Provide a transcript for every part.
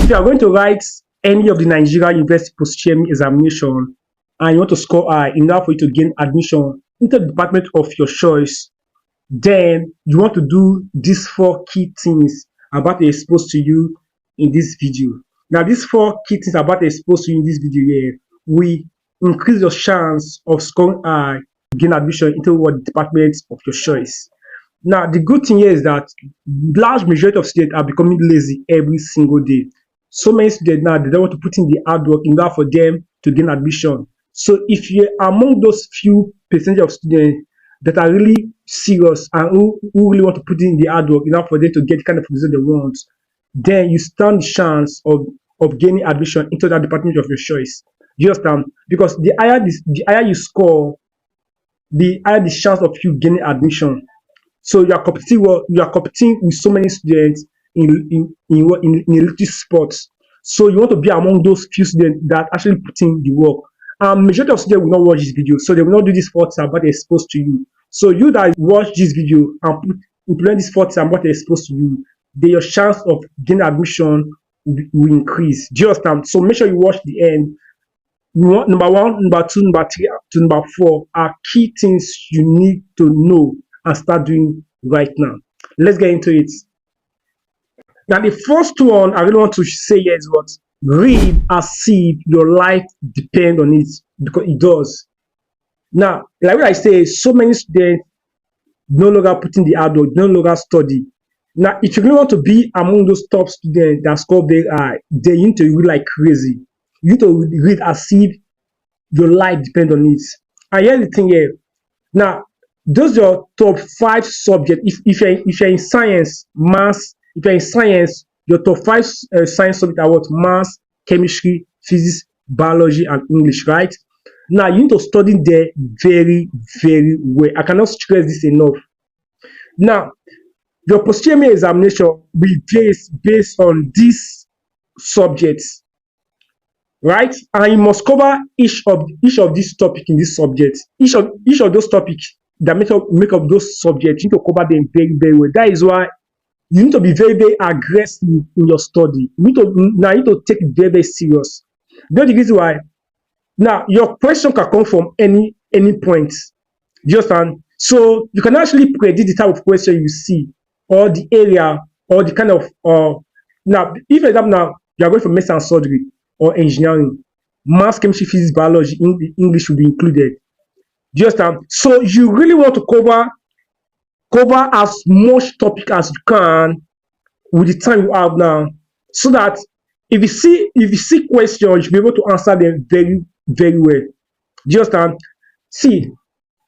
if you are going to write any of the Nigerian University Post UTME examination and you want to score high in order for you to gain admission into the department of your choice, then you want to do these 4 key things about to expose to you in this video. Now, these 4 key things about to expose to you in this video here will increase your chance of scoring high to gain admission into what department of your choice. Now, the good thing here is that large majority of students are becoming lazy every single day. So many students now, they don't want to put in the hard work in order for them to gain admission. So if you're among those few percentage of students that are really serious and who really want to put in the hard work in order for them to get the kind of result they want, then you stand the chance of gaining admission into that department of your choice. Do you understand? Because the higher you score, the higher the chance of you gaining admission. So you are competing with so many students in elite sports. So you want to be among those few students that actually put in the work. Majority of students will not watch this video, so they will not do this 4 things about they're exposed to you. So you that watch this video and implement this 4 things about they're exposed to you, then your chance of gaining admission will increase. Do you understand? So make sure you watch the end. Number 1, number 2, number 3 to number 4 are key things you need to know and start doing right now. Let's get into it. Now, the first one I really want to say here is what? Read as if your life depends on it, because it does. Now, like what I say, so many students no longer put in the hard work, no longer study. Now, if you really want to be among those top students that score very high, then you need to read like crazy. You need to read as if your life depends on it. And here's the thing here. Now, those are your top 5 subjects. If you're in science, maths, if you're in science, your top 5 science subjects are what? Maths, chemistry, physics, biology, and English, right? Now, you need to study there very, very well. I cannot stress this enough. Now, your post UTME examination will be based on these subjects, right? And you must cover each of these topics in this subject. Each of those topics that make up those subjects, you need to cover them very, very well. That is why you need to be very, very aggressive in your study. You need to take it very, very serious. That's the reason why. Now, your question can come from any point. Do you understand? So you can actually predict the type of question you see, or the area, or the kind of now, if for example now you are going for medicine and surgery or engineering, maths, chemistry, physics, biology, English will be included. Do you understand? So you really want to cover as much topic as you can with the time you have now, so that if you see questions, you'll be able to answer them very, very well. Do you understand? See,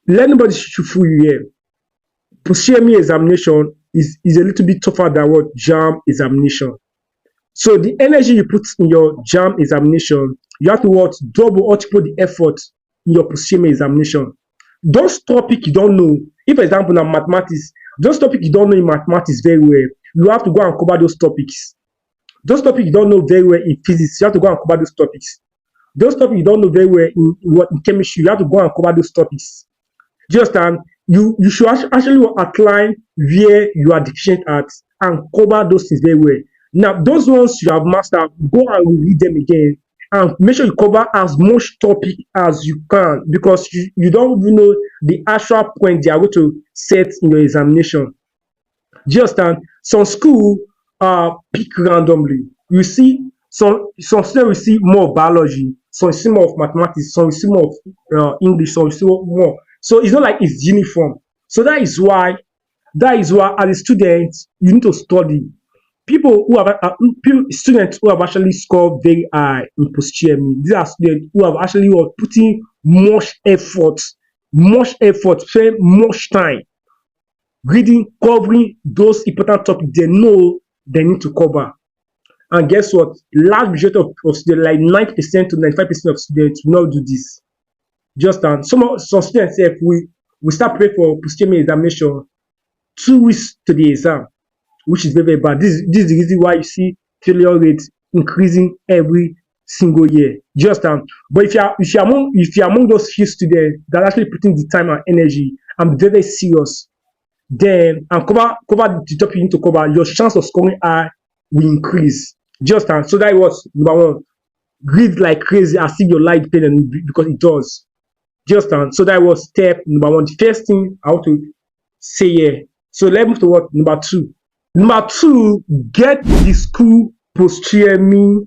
let anybody shoot through you here. Post UTME examination is a little bit tougher than what JAM examination. So the energy you put in your JAM examination, you have to what? Double or triple the effort in your post UTME examination. Those topics you don't know, if for example now mathematics, those topics you don't know in mathematics very well, you have to go and cover those topics. Those topics you don't know very well in physics, you have to go and cover those topics. Those topics you don't know very well in chemistry, you have to go and cover those topics. Do you understand? You should actually outline where you are deficient at and cover those things very well. Now, those ones you have mastered, go and read them again and make sure you cover as much topic as you can, because you don't even know the actual point they are going to set in your examination. Do you understand? Some school pick randomly. You see, some students will see more of biology, some will see more of mathematics, some will see more of English, some will see more. So it's not like it's uniform. So that is why as a student you need to study. Students who have actually scored very high in post UTME, these are students who have actually putting much effort, spend much time reading, covering those important topics they know they need to cover. And guess what? Large majority of students, like 90% to 95% of students, will not do this. Just some students say we start praying for post UTME examination 2 weeks to the exam, which is very, very bad. This is the reason why you see failure rates increasing every single year. Just but if you're among those few students that are actually putting the time and energy and very, very serious, then and cover the topic you need to cover, your chance of scoring high will increase. Just and so that was number one. Read like crazy as if your life depends on it because it does. Just and so that was step number one. The first thing I want to say here. So let's move to what number two. Number two, get the school post UTME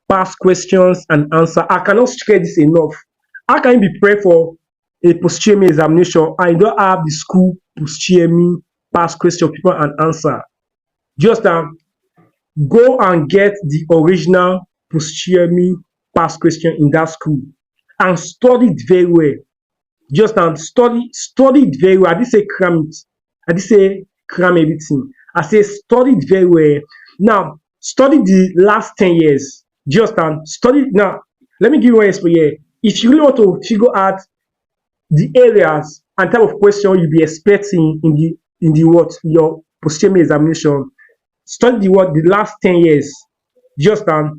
past questions and answer. I cannot stress this enough. How can you be prepared for a post UTME examination and you don't have the school post UTME past question people and answer? Just go and get the original post UTME past question in that school and study it very well. Just study it very well. I didn't say cram it. I didn't say cram everything. I say study it very well. Now, study the last 10 years. Just study. Now, let me give you one example here. If you really want to figure out the areas and type of question you'll be expecting in the what your post-UTME examination, study the last 10 years. Just study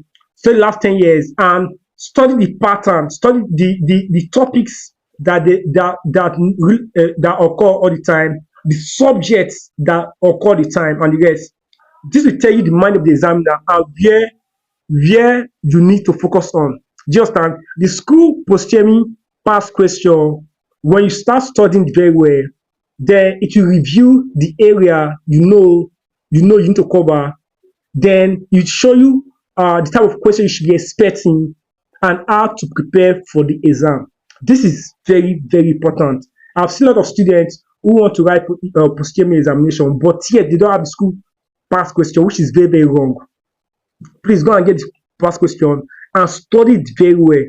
the last 10 years and study the pattern, study the topics that occur all the time, the subjects that occur all the time, and the rest. This will tell you the mind of the examiner and where you need to focus on. Just the school post-UTME past question. When you start studying very well, then it will review the area you need to cover. Then it show you the type of question you should be expecting and how to prepare for the exam. This is very, very important. I've seen a lot of students who want to write post-UTME examination, but yet they don't have the school past question, which is very, very wrong. Please go and get the past question and study it very well.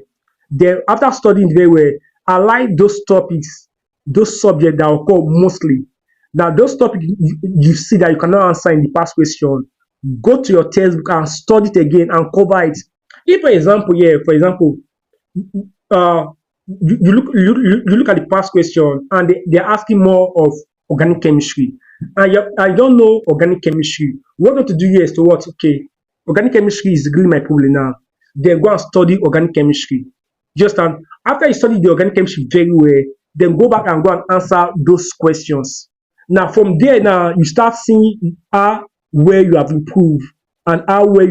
Then after studying it very well, align those topics, those subjects that occur mostly. Now, those topics you see that you cannot answer in the past question, go to your textbook and study it again and cover it. If, for example, you look at the past question and they're asking more of organic chemistry, and I don't know organic chemistry. What you have to do here is to what? Okay, organic chemistry is really my problem now. Then go and study organic chemistry. Just after you study the organic chemistry very well, then go back and go and answer those questions. Now, from there, now you start seeing where you have improved and how well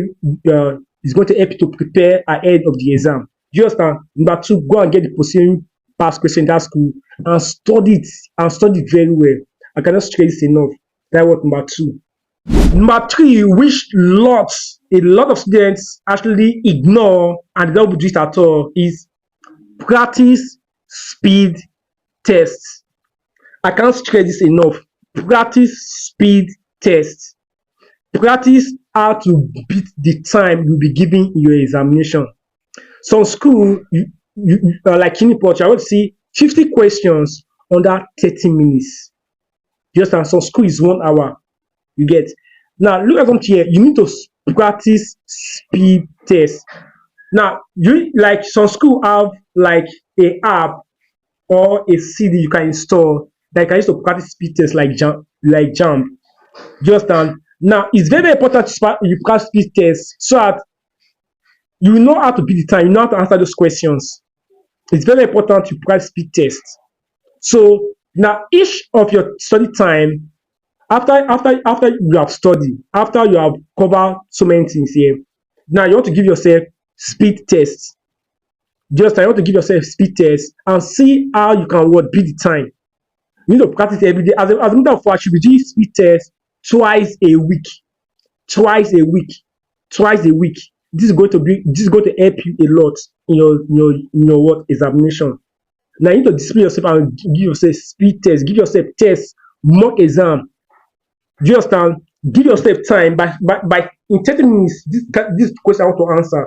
is going to help you to prepare ahead of the exam. Just number two, go and get the post-UTME past question in that school and study it very well. I cannot stress this enough. That was number two. Number three, which a lot of students actually ignore and don't do it at all, is practice speed tests. I can't stress this enough. Practice speed tests. Practice how to beat the time you'll be giving in your examination. Some school, like Uniport, I would see 50 questions under 30 minutes. Just and some school is 1 hour. You get. Now look at something here. You need to practice speed tests. Now, like some school have like a app or a CD you can install that you can use to practice speed tests like Jam. Just now it's very, very important you practice speed tests so that you know how to beat the time, you know how to answer those questions. It's very important you practice speed tests. So now each of your study time, after you have studied, after you have covered so many things here, now you want to give yourself speed tests. Just I want to give yourself speed tests and see how you can beat the time. You need to practice every day. As a matter of fact, you should be doing speed tests twice a week. Twice a week. This is going to help you a lot in your examination. Now you need to discipline yourself and give yourself speed tests, give yourself tests, mock exam. Just give yourself time by in 30 minutes. This question I want to answer.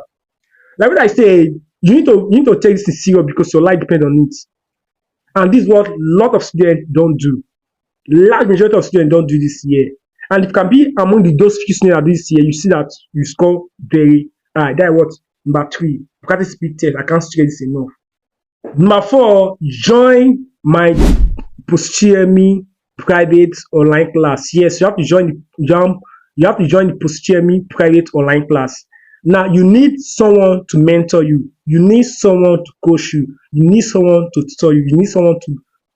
Like what I said, you need to take this serious because your life depends on it. And this is what a lot of students don't do. Large majority of students don't do this year. And if you can be among those few students that do this year, you see that you score very high. That is what number three. Practice speed test. I can't stress this enough. Number four, join my post UTME private online class. Yes, you have to join the post UTME private online class. Now you need someone to mentor you. You need someone to coach you. You need someone to tutor you. You need someone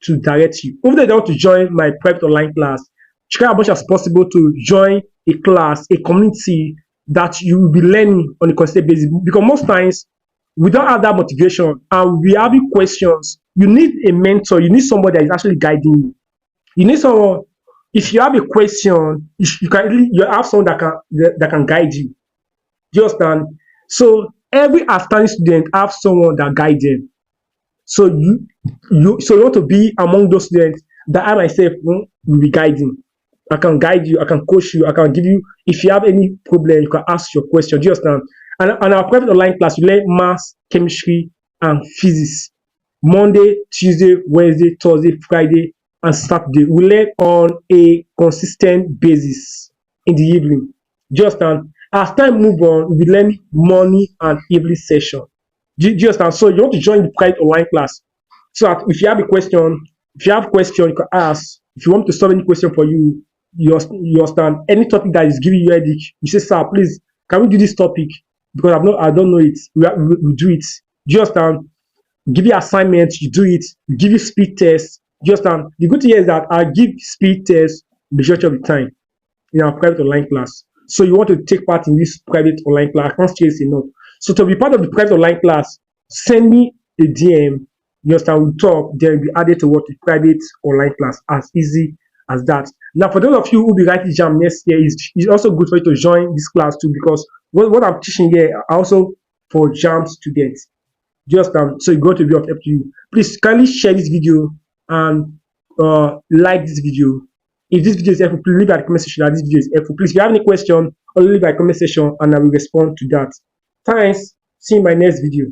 to direct you. Over there, you want to join my private online class. Try as much as possible to join a class, a community that you will be learning on a consistent basis. Because most times we don't have that motivation and we are having questions. You need a mentor, you need somebody that is actually guiding you. You need someone, if you have a question, you have someone that can guide you. Do you understand? So every aspiring student have someone that guide them. So you want to be among those students that I myself will be guiding. I can guide you, I can coach you, I can give you, if you have any problem, you can ask your question. Do you understand? And our private online class, we learn maths, chemistry, and physics. Monday, Tuesday, Wednesday, Thursday, Friday, and Saturday. We learn on a consistent basis in the evening. Do you understand? As time move on, we learn morning and evening session. Do you understand? So you want to join the private online class. So that if you have a question, if you have a question, you can ask. If you want to solve any question for you, you understand. Any topic that is giving you headache, you say, sir, please, can we do this topic? Because I don't know it. We do it. Do you understand? Give you assignments, you do it. Give you speed tests. Do you understand? The good thing is that I give speed tests majority of the time in our private online class. So you want to take part in this private online class, I can't stress enough. So to be part of the private online class, send me a DM. You understand? We'll talk, then be added to what the private online class, as easy as that. Now, for those of you who will be writing jam next year, it's also good for you to join this class too, because what I'm teaching here are also for jam students. Just so you go to be of help to you. Please kindly share this video and like this video. If this video is helpful, please leave at the comment section that this video is helpful. Please, if you have any question, leave at the comment section and I will respond to that. Thanks. See you in my next video.